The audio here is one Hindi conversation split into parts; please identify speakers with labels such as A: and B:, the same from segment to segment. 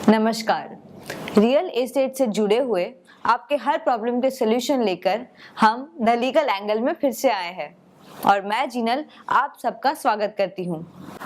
A: नमस्कार। रियल एस्टेट से जुड़े हुए आपके हर प्रॉब्लम के सलूशन लेकर हम द लीगल एंगल में फिर से आए हैं और मैं जीनल आप सबका स्वागत करती हूं।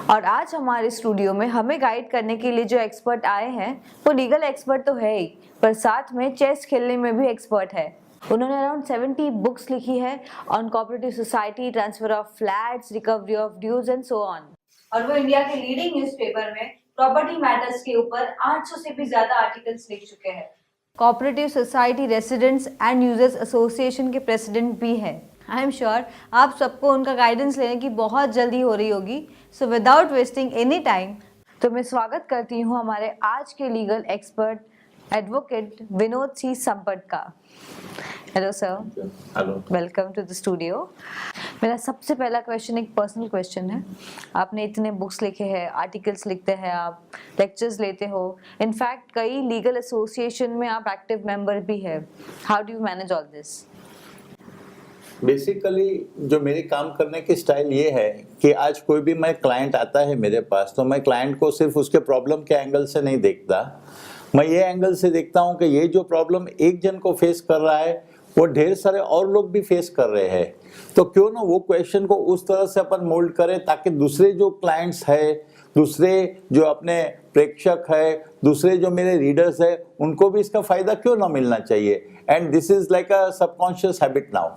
A: और आज हमारे स्टूडियो में हमें गाइड करने के लिए जो एक्सपर्ट आए हैं वो लीगल एक्सपर्ट तो है ही, पर साथ में चेस खेलने में भी एक्सपर्ट है। उन्होंने अराउंड 70 बुक्स लिखी है on cooperative society, transfer of flats, recovery of dues and so on. और वो इंडिया के लीडिंग न्यूज़पेपर में प्रॉपर्टी मैटर्स के ऊपर 800 से भी ज्यादा आर्टिकल्स लिख चुके हैं। Cooperative society residents and users association के प्रेसिडेंट भी हैं। आई एम श्योर आप सबको उनका गाइडेंस लेने की बहुत जल्दी हो रही होगी। So without wasting any time तो मैं स्वागत करती हूँ हमारे आज के legal expert advocate Vinod C Sampat का। Hello sir.
B: Hello,
A: welcome to the studio. मेरा सबसे पहला क्वेश्चन एक पर्सनल क्वेश्चन है। आपने इतने बुक्स लिखे हैं, आर्टिकल्स लिखते हैं, आप लेक्चर्स लेते हो, इनफैक्ट कई लीगल एसोसिएशन में आप एक्टिव मेंबर भी है। How do you manage all this?
B: Basically जो मेरे काम करने की स्टाइल ये है कि आज कोई भी मैं क्लाइंट आता है मेरे पास, तो मैं क्लाइंट को सिर्फ उसके प्रॉब्लम के एंगल से नहीं देखता, मैं ये एंगल से देखता हूँ कि ये जो प्रॉब्लम एक जन को फेस कर रहा है वो ढेर सारे और लोग भी फेस कर रहे हैं। तो क्यों ना वो क्वेश्चन को उस तरह से अपन मोल्ड करें ताकि दूसरे जो क्लाइंट्स है, दूसरे जो अपने प्रेक्षक है, दूसरे जो मेरे रीडर्स है, उनको भी इसका फायदा क्यों ना मिलना चाहिए। And this is like a subconscious habit now.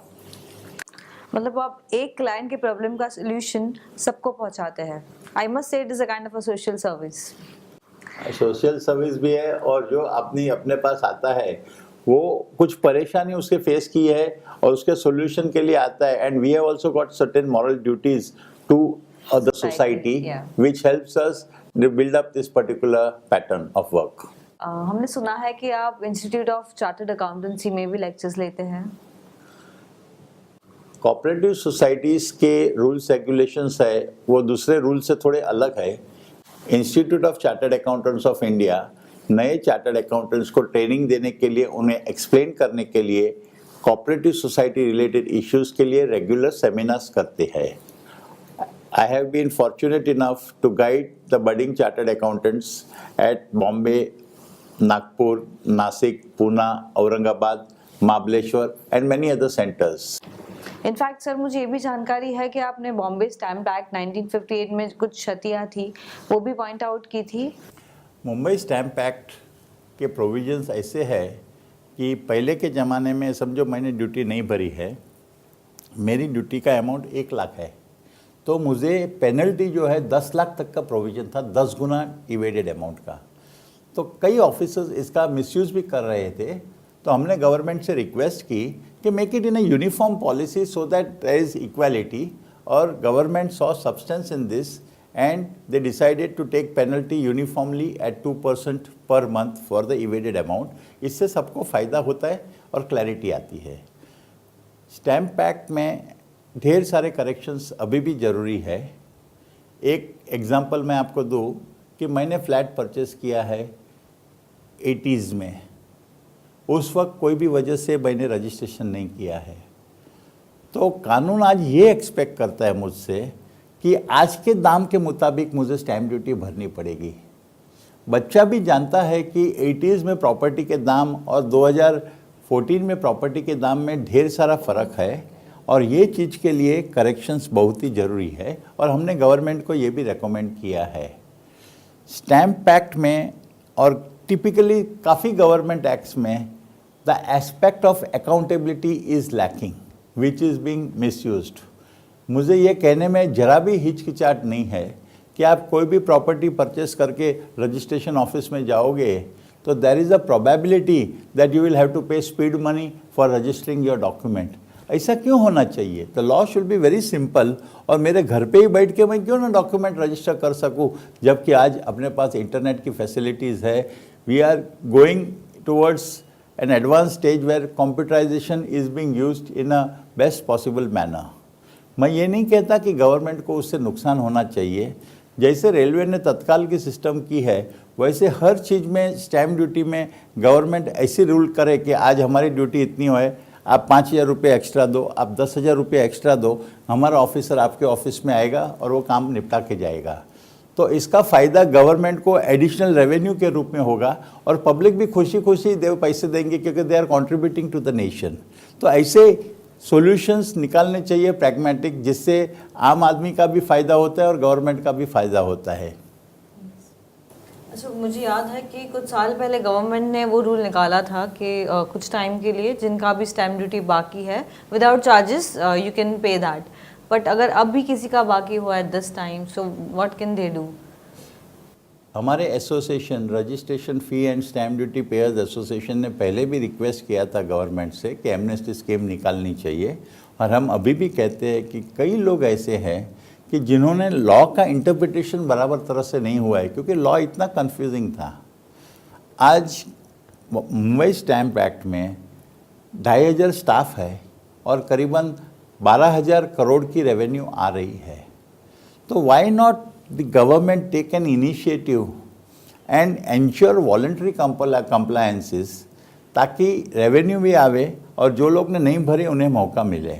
A: मतलब आप एक क्लाइंट के प्रॉब्लम का सॉल्यूशन सबको पहुंचाते हैं। I must say it is a kind of a social service.
B: Social service भी है, और जो अपने पास आता है वो कुछ परेशानी उसके फेस की है और उसके सॉल्यूशन के लिए आता है। And we have also got certain moral duties to the society which helps us build up this particular pattern of work.
A: हमने सुना है कि आप इंस्टीट्यूट ऑफ चार्टर्ड अकाउंटेंसी में भी लेक्चर्स लेते हैं।
B: कोऑपरेटिव सोसाइटीज के रूल्स रेगुलेशंस है वो दूसरे रूल से थोड़े अलग है। Institute of chartered accountants of India नए चार्टर्ड अकाउंटेंट्स को ट्रेनिंग देने के लिए, उन्हें एक्सप्लेन करने के लिए, कोऑपरेटिव सोसाइटी रिलेटेड इश्यूज के लिए रेगुलर सेमिनार्स करते हैं। I have been fortunate enough to guide the budding chartered accountants at Bombay, Nagpur, Nashik, Poona, Aurangabad, Mahabaleshwar and many other centres.
A: In fact sir मुझे ये भी जानकारी है कि आपने बॉम्बे स्टैम्प एक्ट 1958 में कुछ क्षतियाँ थी वो भी पॉइंट आउट की थी।
B: मुंबई स्टैम्प एक्ट के प्रोविजंस ऐसे है कि पहले के ज़माने में समझो मैंने ड्यूटी नहीं भरी है, मेरी ड्यूटी का अमाउंट 1 लाख है, तो मुझे पेनल्टी जो है 10 लाख तक का प्रोविज़न था, 10 गुना इवेडेड अमाउंट का। तो कई ऑफिसर्स इसका मिसयूज़ भी कर रहे थे। तो हमने गवर्नमेंट से रिक्वेस्ट की कि make it in a uniform policy so that there is equality, और government saw substance in this and they decided to take penalty uniformly at 2% per month for the evaded amount. इससे सबको फ़ायदा होता है और क्लैरिटी आती है। स्टैम्प एक्ट में ढेर सारे करेक्शंस अभी भी ज़रूरी है। एक एग्जांपल मैं आपको दूँ कि मैंने फ्लैट परचेस किया है 80s में, उस वक्त कोई भी वजह से मैंने रजिस्ट्रेशन नहीं किया है। तो कानून आज ये एक्सपेक्ट करता है मुझसे कि आज के दाम के मुताबिक मुझे स्टैम्प ड्यूटी भरनी पड़ेगी। बच्चा भी जानता है कि 80s में प्रॉपर्टी के दाम और 2014 में प्रॉपर्टी के दाम में ढेर सारा फ़र्क है, और ये चीज़ के लिए करेक्शंस बहुत ही ज़रूरी है, और हमने गवर्नमेंट को ये भी रेकमेंड किया है। स्टैम्प एक्ट में और टिपिकली काफ़ी गवर्नमेंट एक्ट्स में the aspect of accountability is lacking which is being misused. मुझे ये कहने में ज़रा भी हिचकिचाहट नहीं है कि आप कोई भी प्रॉपर्टी परचेस करके रजिस्ट्रेशन ऑफिस में जाओगे तो there is a probability that you will have to pay speed money for registering your document. ऐसा क्यों होना चाहिए? The law should be very simple, और मेरे घर पे ही बैठ के मैं क्यों ना डॉक्यूमेंट रजिस्टर कर सकूं, जबकि आज अपने पास इंटरनेट की फैसिलिटीज़ है। We are going towards an advance stage where computerisation is being used in a best possible manner. मैं ये नहीं कहता कि गवर्नमेंट को उससे नुकसान होना चाहिए। जैसे रेलवे ने तत्काल की सिस्टम की है, वैसे हर चीज़ में स्टैम्प ड्यूटी में गवर्नमेंट ऐसी रूल करे कि आज हमारी ड्यूटी इतनी है, आप 5,000 रुपये एक्स्ट्रा दो, आप 10,000 रुपये एक्स्ट्रा दो, हमारा ऑफिसर आपके ऑफिस में आएगा और वो काम निपटा के जाएगा। तो इसका फ़ायदा गवर्नमेंट को एडिशनल रेवेन्यू के रूप में होगा और पब्लिक भी खुशी खुशी पैसे देंगे क्योंकि they are contributing to the nation. तो ऐसे सॉल्यूशंस निकालने चाहिए प्रैग्मेटिक, जिससे आम आदमी का भी फ़ायदा होता है और गवर्नमेंट का भी फ़ायदा होता है।
A: अच्छा, मुझे याद है कि कुछ साल पहले गवर्नमेंट ने वो रूल निकाला था कि कुछ टाइम के लिए जिनका भी स्टैम्प ड्यूटी बाकी है without charges you can pay that, but अगर अब भी किसी का बाकी हुआ है this time, so what can they do?
B: हमारे association registration fee and stamp duty payers association ने पहले भी रिक्वेस्ट किया था गवर्नमेंट से कि एमनेस्टी स्कीम निकालनी चाहिए, और हम अभी भी कहते हैं कि कई लोग ऐसे हैं कि जिन्होंने लॉ का इंटरप्रिटेशन बराबर तरह से नहीं हुआ है, क्योंकि लॉ इतना कंफ्यूजिंग था। आज मुंबई स्टैम्प एक्ट में 2500 स्टाफ है और करीबन 12,000 करोड़ की रेवेन्यू आ रही है। तो why not the government take an initiative and ensure voluntary compliances, ताकि रेवेन्यू भी आवे और जो लोग ने नहीं भरे उन्हें मौका मिले।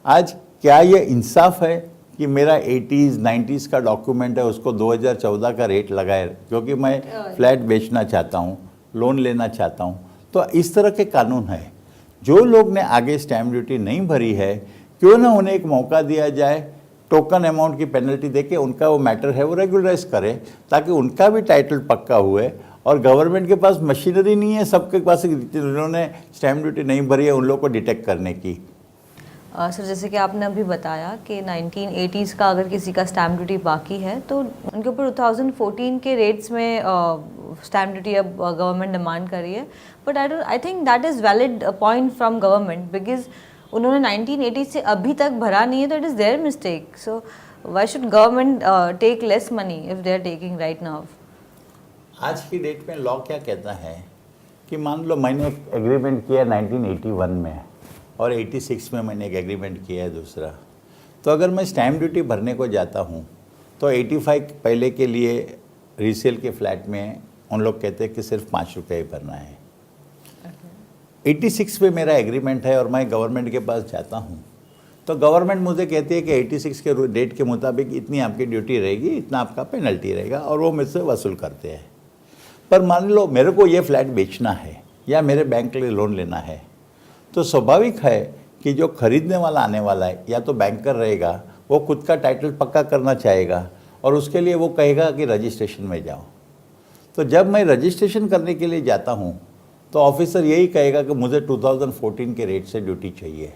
B: आज क्या ये इंसाफ है कि मेरा 80s 90s का डॉक्यूमेंट है उसको 2014 का रेट लगाए, क्योंकि मैं फ्लैट बेचना चाहता हूँ, लोन लेना चाहता हूँ? तो इस तरह के कानून है। जो लोग ने आगे स्टैम्प ड्यूटी नहीं भरी है, क्यों ना उन्हें एक मौका दिया जाए, टोकन अमाउंट की पेनल्टी देके उनका वो मैटर है वो रेगुलराइज करें, ताकि उनका भी टाइटल पक्का हुए। और गवर्नमेंट के पास मशीनरी नहीं है, सबके पास जिन्होंने स्टैम्प ड्यूटी नहीं भरी है उन लोगों को डिटेक्ट करने की।
A: सर, जैसे कि आपने अभी बताया कि 1980s का अगर किसी का स्टैम्प ड्यूटी बाकी है तो उनके ऊपर 2014 के रेट्स में स्टैम्प ड्यूटी अब गवर्नमेंट डिमांड कर रही है, but I think that is valid point from government, because उन्होंने 1980 से अभी तक भरा नहीं है, तो it is their mistake. So why should government take less money if they are taking right now?
B: आज की डेट में लॉ क्या कहता है कि मान लो मैंने एक एग्रीमेंट किया 1981 में और 86 में मैंने एक एग्रीमेंट किया है दूसरा, तो अगर मैं स्टैम्प ड्यूटी भरने को जाता हूँ तो 85 पहले के लिए रीसेल के फ्लैट में उन लोग कहते हैं कि सिर्फ 5 रुपये ही भरना है। 86 पे मेरा एग्रीमेंट है और मैं गवर्नमेंट के पास जाता हूँ तो गवर्नमेंट मुझे कहती है कि 86 के डेट के मुताबिक इतनी आपकी ड्यूटी रहेगी, इतना आपका पेनल्टी रहेगा, और वो मुझसे वसूल करते हैं। पर मान लो मेरे को ये फ्लैट बेचना है या मेरे बैंक के लिए लोन लेना है, तो स्वाभाविक है कि जो खरीदने वाला आने वाला है या तो बैंकर रहेगा, वो खुद का टाइटल पक्का करना चाहेगा और उसके लिए वो कहेगा कि रजिस्ट्रेशन में जाओ। तो जब मैं रजिस्ट्रेशन करने के लिए जाता हूँ तो ऑफिसर यही कहेगा कि मुझे 2014 के रेट से ड्यूटी चाहिए।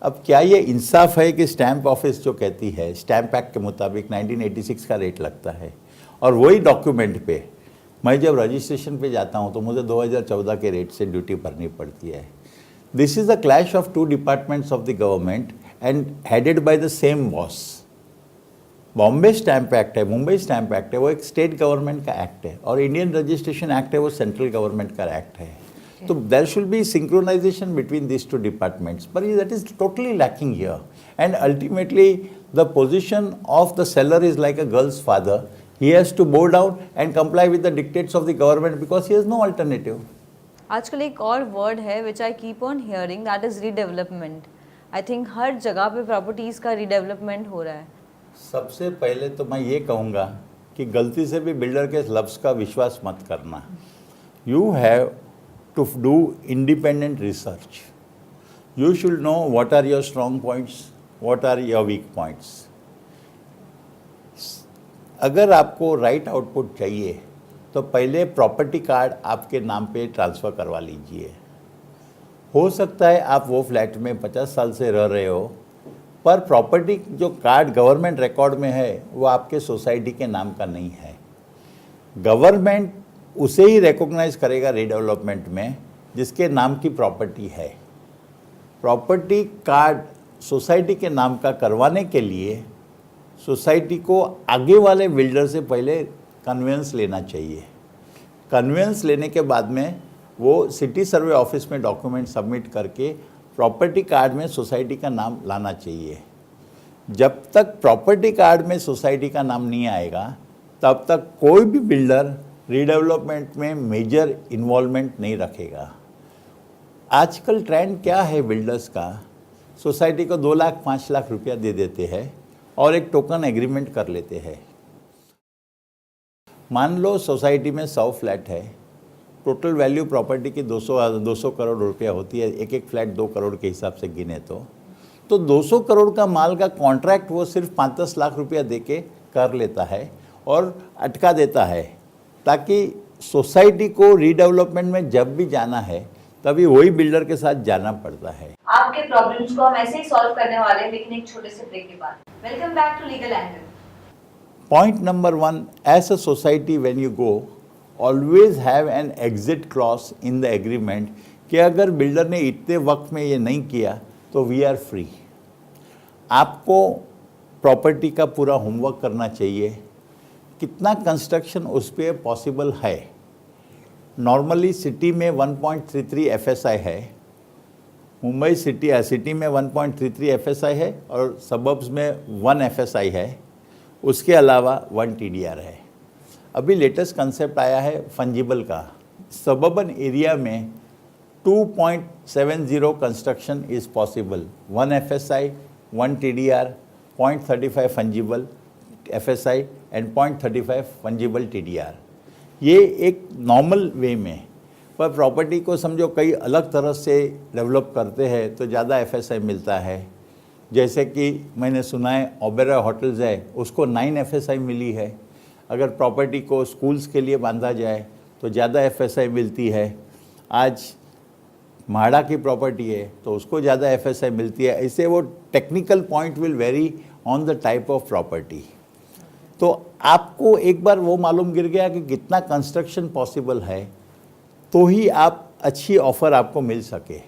B: अब क्या ये इंसाफ है कि स्टैम्प ऑफिस जो कहती है स्टैम्प एक्ट के मुताबिक 1986 का रेट लगता है और वही डॉक्यूमेंट पे मैं जब रजिस्ट्रेशन पे जाता हूँ तो मुझे 2014 के रेट से ड्यूटी भरनी पड़ती है। This is a clash of 2 departments of the government and headed by the same boss. Bombay stamp act है, मुंबई स्टैम्प एक्ट है, वो एक स्टेट गवर्नमेंट का एक्ट है, और इंडियन रजिस्ट्रेशन एक्ट है वो सेंट्रल गवर्नमेंट का एक्ट है। तो there should be synchronisation between this 2 departments, but that is totally lacking here. And ultimately the position of the seller is like a girl's father. He has to bow down and comply with the dictates of the government because he has no alternative.
A: आजकल एक और वर्ड है which I keep on hearing, that is redevelopment. I think हर जगह पे प्रॉपर्टीज का रीडेवलपमेंट हो रहा है।
B: सबसे पहले तो मैं ये कहूँगा कि गलती से भी बिल्डर के लफ्ज़ का विश्वास मत करना। You have to do independent research. You should know what are your strong points, what are your weak points. अगर आपको राइट आउटपुट चाहिए तो पहले प्रॉपर्टी कार्ड आपके नाम पे ट्रांसफ़र करवा लीजिए। हो सकता है आप वो फ्लैट में 50 साल से रह रहे हो, पर प्रॉपर्टी जो कार्ड गवर्नमेंट रिकॉर्ड में है वो आपके सोसाइटी के नाम का नहीं है। गवर्नमेंट उसे ही रिकॉग्नाइज करेगा रीडेवलपमेंट में जिसके नाम की प्रॉपर्टी है। प्रॉपर्टी कार्ड सोसाइटी के नाम का करवाने के लिए सोसाइटी को आगे वाले बिल्डर से पहले कन्वेंस लेना चाहिए। कन्वेंस लेने के बाद में वो सिटी सर्वे ऑफिस में डॉक्यूमेंट सबमिट करके प्रॉपर्टी कार्ड में सोसाइटी का नाम लाना चाहिए। जब तक प्रॉपर्टी कार्ड में सोसाइटी का नाम नहीं आएगा तब तक कोई भी बिल्डर रीडेवलपमेंट में मेजर इन्वॉल्वमेंट नहीं रखेगा। आजकल ट्रेंड क्या है बिल्डर्स का, सोसाइटी को 2 लाख 5 लाख रुपया दे देते हैं और एक टोकन एग्रीमेंट कर लेते हैं। मान लो सोसाइटी में 100 फ्लैट है, टोटल वैल्यू प्रॉपर्टी की 200 करोड़ रुपया होती है, एक एक फ्लैट 2 करोड़ के हिसाब से गिने तो 200 करोड़ का माल का कॉन्ट्रैक्ट वो सिर्फ 5-10 लाख रुपया देके कर लेता है और अटका देता है, ताकि सोसाइटी को रीडेवलपमेंट में जब भी जाना है तभी वही बिल्डर के साथ जाना पड़ता है।
A: आपके प्रॉब्लम्स को हम ऐसे ही सॉल्व करने वाले हैं, लेकिन एक छोटे से ब्रेक के बाद। Welcome back to legal angle.
B: Point number 1, as a society when you go, always have an exit clause in the agreement कि अगर बिल्डर ने इतने वक्त में ये नहीं किया तो वी आर फ्री। आपको प्रॉपर्टी का पूरा होमवर्क करना चाहिए, कितना कंस्ट्रक्शन उस पर पॉसिबल है। नॉर्मली सिटी में 1.33 FSI है, मुंबई सिटी में 1.33 FSI है और सबब्स में 1 FSI है, उसके अलावा 1 TDR है। अभी लेटेस्ट कंसेप्ट आया है फंजिबल का। सबर्बन एरिया में 2.70 construction is possible, 1 FSI, 1 TDR, 0.35 fungible FSI and 0.35 fungible TDR। ये एक नॉर्मल वे में, पर प्रॉपर्टी को समझो कई अलग तरह से डेवलप करते हैं तो ज़्यादा FSI मिलता है। जैसे कि मैंने सुना है ओबेरॉय होटल्स है, उसको 9 FSI मिली है। अगर प्रॉपर्टी को स्कूल्स के लिए बांधा जाए तो ज़्यादा FSI मिलती है। आज म्हाडा की प्रॉपर्टी है तो उसको ज़्यादा FSI मिलती है। ऐसे वो technical point will very on the type of property. तो आपको एक बार वो मालूम गिर गया कि कितना कंस्ट्रक्शन पॉसिबल है तो ही आप अच्छी ऑफ़र आपको मिल सके।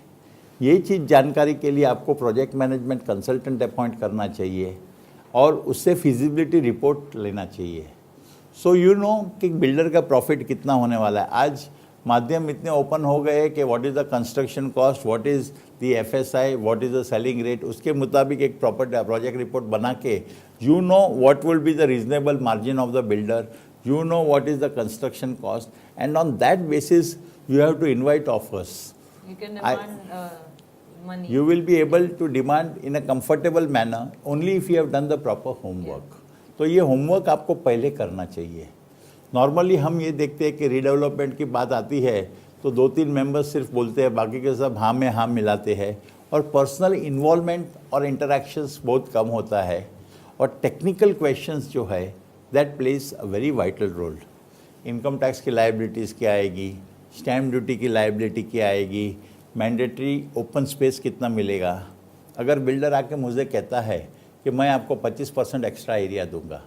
B: ये चीज़ जानकारी के लिए आपको प्रोजेक्ट मैनेजमेंट कंसल्टेंट अपॉइंट करना चाहिए और उससे फिजिबिलिटी रिपोर्ट लेना चाहिए। सो यू नो कि बिल्डर का प्रॉफिट कितना होने वाला है। आज माध्यम इतने ओपन हो गए कि what is the construction cost, what is the FSI, what is the selling rate, उसके मुताबिक एक प्रॉपर प्रोजेक्ट रिपोर्ट बना के you know what will be the reasonable margin of the builder, you know what is the construction cost, and on that basis you have to invite offers.
A: You can demand money.
B: You will be able to demand in a comfortable manner only if you have done the proper homework. तो ये होमवर्क आपको पहले करना चाहिए। नॉर्मली हम ये देखते हैं कि रीडेवलपमेंट की बात आती है तो 2-3 मेंबर्स सिर्फ बोलते हैं, बाकी के सब हाँ में हाँ मिलाते हैं और पर्सनल इन्वॉल्वमेंट और इंटरेक्शंस बहुत कम होता है। और टेक्निकल क्वेश्चंस जो है that plays a very vital role. Income tax की लायबिलिटीज़ क्या आएगी, स्टैम्प ड्यूटी की लायबिलिटी क्या आएगी, मैंडेटरी ओपन स्पेस कितना मिलेगा। अगर बिल्डर आके मुझे कहता है कि मैं आपको 25% एक्स्ट्रा एरिया दूंगा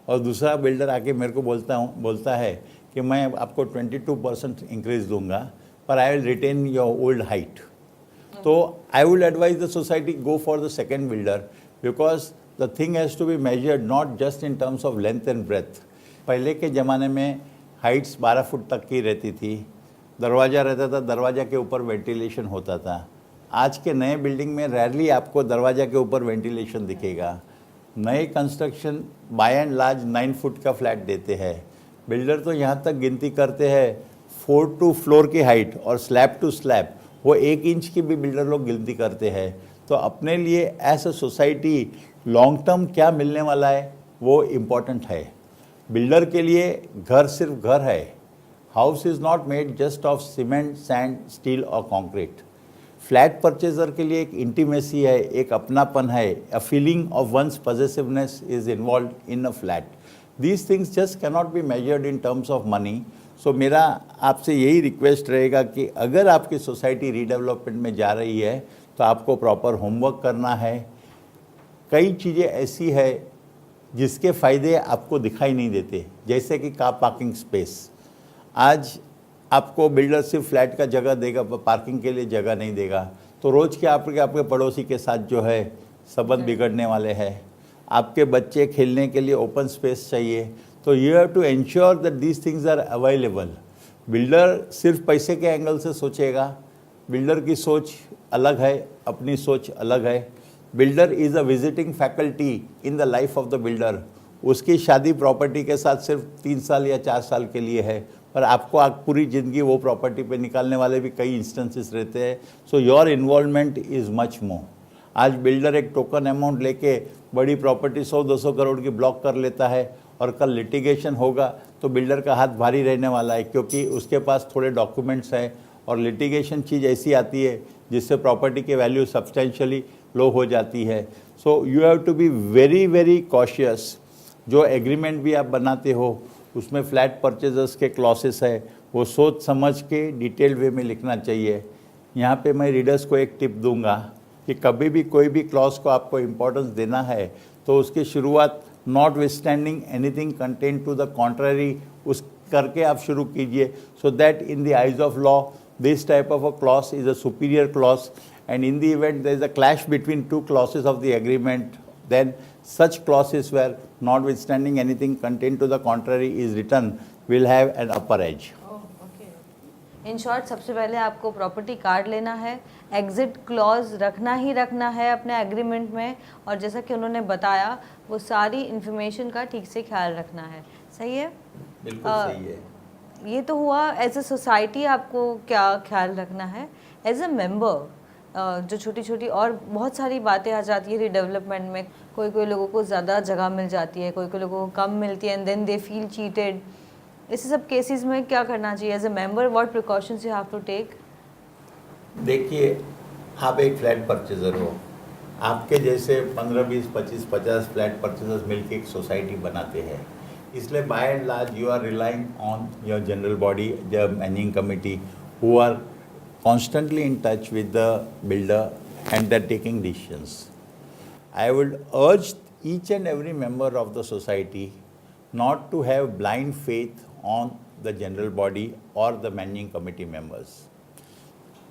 B: और दूसरा बिल्डर आके मेरे को बोलता है कि मैं आपको 22% इंक्रीज दूंगा पर I will retain your old height, तो I will advise the society go for the second builder because the thing has to be measured not just in terms of length and breadth. पहले के ज़माने में हाइट्स 12 फुट तक की रहती थी, दरवाज़ा रहता था, दरवाज़ा के ऊपर वेंटिलेशन होता था। आज के नए बिल्डिंग में रेयरली आपको दरवाज़ा के ऊपर वेंटिलेशन दिखेगा। नए construction by and large 9 foot का फ्लैट देते हैं। बिल्डर तो यहाँ तक गिनती करते हैं 4 टू फ्लोर की हाइट और स्लैब टू स्लैब वो 1 इंच की भी बिल्डर लोग गिनती करते हैं। तो अपने लिए as a society long term क्या मिलने वाला है वो इम्पॉर्टेंट है। बिल्डर के लिए घर सिर्फ घर है। House is not made just of cement, sand, steel और कंक्रीट। फ्लैट परचेजर के लिए एक इंटीमेसी है, एक अपनापन है, a feeling of one's possessiveness is involve in a flat. These things just cannot be measured in terms of money. So मेरा आपसे यही रिक्वेस्ट रहेगा कि अगर आपकी सोसाइटी रीडेवलपमेंट में जा रही है तो आपको प्रॉपर होमवर्क करना है। कई चीज़ें ऐसी है जिसके फ़ायदे आपको दिखाई नहीं देते, जैसे कि कार पार्किंग स्पेस। आज आपको बिल्डर सिर्फ फ्लैट का जगह देगा, पार्किंग के लिए जगह नहीं देगा, तो रोज़ के आपके पड़ोसी के साथ जो है संबंध बिगड़ने वाले हैं। आपके बच्चे खेलने के लिए ओपन स्पेस चाहिए, तो you have to ensure that these things are available. Builder सिर्फ पैसे के एंगल से सोचेगा, बिल्डर की सोच अलग है, अपनी सोच अलग है। Builder is a visiting faculty in the life of the builder. उसकी शादी प्रॉपर्टी के साथ सिर्फ 3 साल या 4 साल के लिए है, पर आपको पूरी ज़िंदगी वो प्रॉपर्टी पे निकालने वाले भी कई इंस्टेंसेस रहते हैं। So your involvement is much more. आज बिल्डर एक टोकन अमाउंट लेके बड़ी प्रॉपर्टी 100-200 करोड़ की ब्लॉक कर लेता है और कल लिटिगेशन होगा तो बिल्डर का हाथ भारी रहने वाला है, क्योंकि उसके पास थोड़े डॉक्यूमेंट्स हैं और लिटिगेशन चीज़ ऐसी आती है जिससे प्रॉपर्टी की वैल्यू सब्सटेंशियली लो हो जाती है। So you have to be very very cautious. जो एग्रीमेंट भी आप बनाते हो उसमें फ्लैट परचेजर्स के क्लॉसेस है, वो सोच समझ के डिटेल्ड वे में लिखना चाहिए। यहाँ पे मैं रीडर्स को एक टिप दूंगा कि कभी भी कोई भी क्लॉज को आपको इम्पोर्टेंस देना है तो उसकी शुरुआत notwithstanding anything content to the contrary उस करके आप शुरू कीजिए, so that in the eyes of law this type of a clause is a superior clause, and in the event there is a clash between two clauses of the agreement, then such clauses where notwithstanding anything contained to the contrary is written will have an upper edge.
A: In short सबसे पहले आपको प्रॉपर्टी कार्ड लेना है, एग्जिट क्लॉज रखना ही रखना है अपने एग्रीमेंट में, और जैसा कि उन्होंने बताया वो सारी इन्फॉर्मेशन का ठीक से ख्याल रखना है। सही है?
B: बिल्कुल सही है।
A: ये तो हुआ एज ए सोसाइटी आपको क्या ख्याल रखना है। एज ए मेंबर जो छोटी छोटी और बहुत सारी बातें आ जाती है रीडेवलपमेंट में, कोई लोगों को ज़्यादा जगह मिल जाती है, कोई लोगों को कम मिलती है, and then they feel cheated. इस सब केसेस में क्या करना चाहिए as a member? What precautions you have to take?
B: देखिए, आप एक फ्लैट परचेजर हो, आपके जैसे 15, 20, 25, 50 फ्लैट परचेजर्स मिलकर एक सोसाइटी बनाते हैं, इसलिए by and large you are relying on your general body, the managing committee, who are constantly in touch with the builder and they're taking decisions. I would urge each and every member of the society not to have blind faith on the general body or the managing committee members.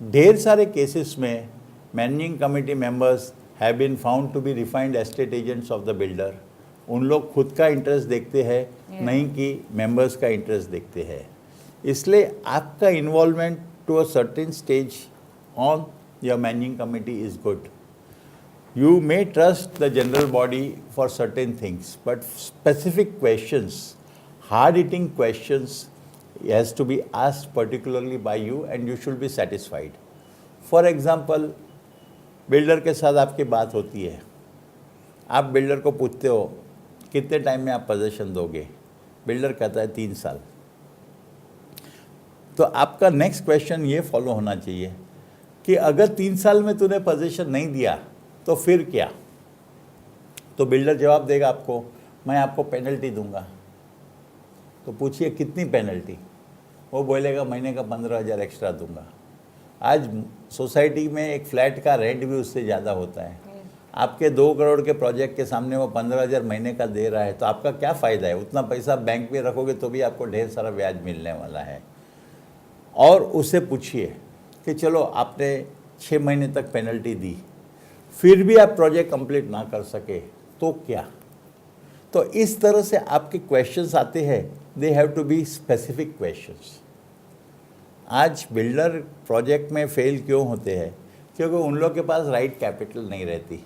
B: ढेर सारे cases में managing committee members have been found to be refined estate agents of the builder. उन लोग खुद का इंटरेस्ट देखते हैं, नहीं कि मेंबर्स का इंटरेस्ट देखते हैं। इसलिए आपका involvement to a certain stage on your managing committee is good. You may trust the general body for certain things, but specific questions, hard-hitting questions has to be asked particularly by you and you should be satisfied. For example, builder के साथ आपकी बात होती है, आप बिल्डर को पूछते हो कितने टाइम में आप पोजीशन दोगे, बिल्डर कहता है 3 साल। तो आपका नेक्स्ट क्वेश्चन ये फॉलो होना चाहिए कि अगर 3 साल में तूने पोजीशन नहीं दिया तो फिर क्या? तो बिल्डर जवाब देगा आपको, मैं आपको पेनल्टी दूंगा। तो पूछिए कितनी पेनल्टी? वो बोलेगा महीने का 15,000 एक्स्ट्रा दूंगा। आज सोसाइटी में एक फ्लैट का रेंट भी उससे ज़्यादा होता है। आपके 2 करोड़ के प्रोजेक्ट के सामने वो 15,000 महीने का दे रहा है, तो आपका क्या फ़ायदा है? उतना पैसा बैंक में रखोगे तो भी आपको ढेर सारा ब्याज मिलने वाला है। और उससे पूछिए कि चलो आपने 6 महीने तक पेनल्टी दी, फिर भी आप प्रोजेक्ट कंप्लीट ना कर सके तो क्या? तो इस तरह से आपके क्वेश्चंस आते हैं, they have to be specific questions. आज बिल्डर प्रोजेक्ट में फेल क्यों होते हैं? क्योंकि उन लोग के पास राइट कैपिटल नहीं रहती।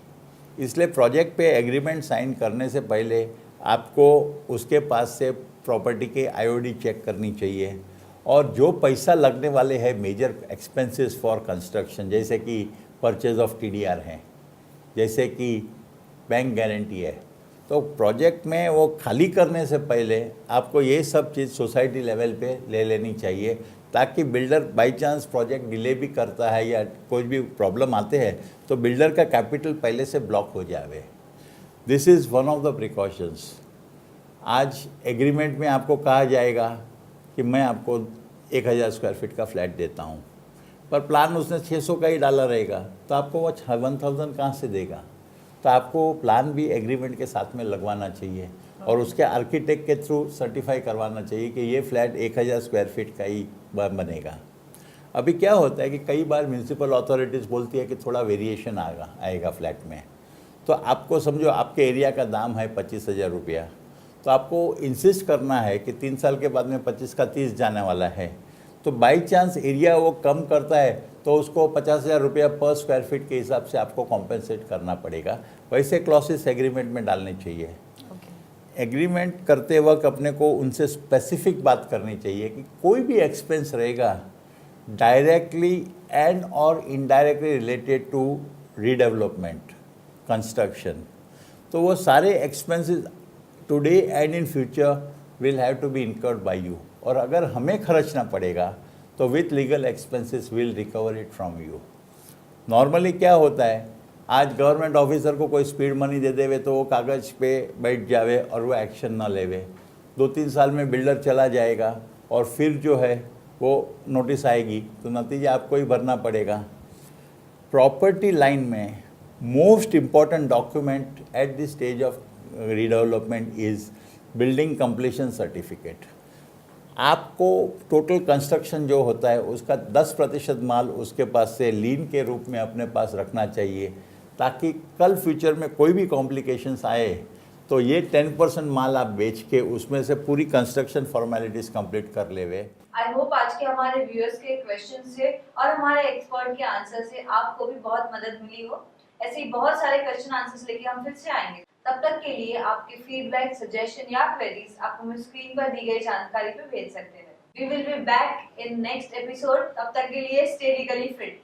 B: इसलिए प्रोजेक्ट पे एग्रीमेंट साइन करने से पहले आपको उसके पास से प्रॉपर्टी के आईओडी चेक करनी चाहिए, और जो पैसा लगने वाले हैं मेजर एक्सपेंसेस फॉर कंस्ट्रक्शन, जैसे कि परचेज ऑफ टीडीआर हैं, जैसे कि बैंक गारंटी है, तो प्रोजेक्ट में वो खाली करने से पहले आपको ये सब चीज़ सोसाइटी लेवल पे ले लेनी चाहिए, ताकि builder by chance project delay भी करता है या कोई भी प्रॉब्लम आते हैं तो बिल्डर का कैपिटल पहले से ब्लॉक हो जाए। This is one of the precautions. आज एग्रीमेंट में आपको कहा जाएगा कि मैं आपको 1000 स्क्वायर फीट का फ्लैट देता हूँ, पर प्लान उसने 600 का ही डाला रहेगा, तो आपको वो 1000 कहाँ से देगा? तो आपको प्लान भी एग्रीमेंट के साथ में लगवाना चाहिए और उसके आर्किटेक्ट के थ्रू सर्टिफाई करवाना चाहिए कि ये फ्लैट 1000 स्क्वायर फीट का ही बनेगा। अभी क्या होता है कि कई बार म्यूनसिपल अथॉरिटीज़ बोलती है कि थोड़ा वेरिएशन आएगा फ्लैट में, तो आपको समझो आपके एरिया का दाम है 25,000 रुपया, तो आपको इंसिस्ट करना है कि 3 साल के बाद में 25 का 30 जाने वाला है। तो बाई चांस एरिया वो कम करता है तो उसको 50,000 रुपया पर स्क्वायर फीट के हिसाब से आपको कॉम्पेंसेट करना पड़ेगा। वैसे क्लॉसेस एग्रीमेंट में डालने चाहिए। एग्रीमेंट करते वक्त अपने को उनसे स्पेसिफिक बात करनी चाहिए कि कोई भी एक्सपेंस रहेगा डायरेक्टली एंड और indirectly related to redevelopment construction, तो वो सारे expenses today and in future will have to be incurred by you, और अगर हमें खर्चना पड़ेगा तो with legal expenses will recover it from you. Normally क्या होता है, आज गवर्नमेंट ऑफिसर को कोई स्पीड मनी दे देवे तो वो कागज़ पे बैठ जावे और वो एक्शन ना लेवे, 2-3 साल में बिल्डर चला जाएगा और फिर जो है वो नोटिस आएगी तो नतीजा आपको ही भरना पड़ेगा। प्रॉपर्टी लाइन में most important document at the stage of redevelopment is building completion certificate. आपको टोटल कंस्ट्रक्शन जो होता है उसका 10% माल उसके पास से लीन के रूप में अपने पास रखना चाहिए, ताकि कल फ्यूचर में कोई भी कॉम्प्लिकेशंस आए तो ये 10% माल आप बेच के उसमें से पूरी कंस्ट्रक्शन फॉर्मेलिटीज़ कंप्लीट कर लेवे।
A: आई होप आज के हमारे व्यूअर्स के क्वेश्चन से और हमारे एक्सपर्ट के आंसर से आपको भी बहुत मदद मिली हो। ऐसे ही बहुत सारे क्वेश्चन आंसर्स लेके हम फिर से आएंगे। तब तक के लिए आपके फीडबैक, सजेशन या क्वेरीज आप हमें स्क्रीन पर दी गई जानकारी पे भेज सकते हैं। We will be back in next episode. तब तक के लिए स्टे लीगली फिट।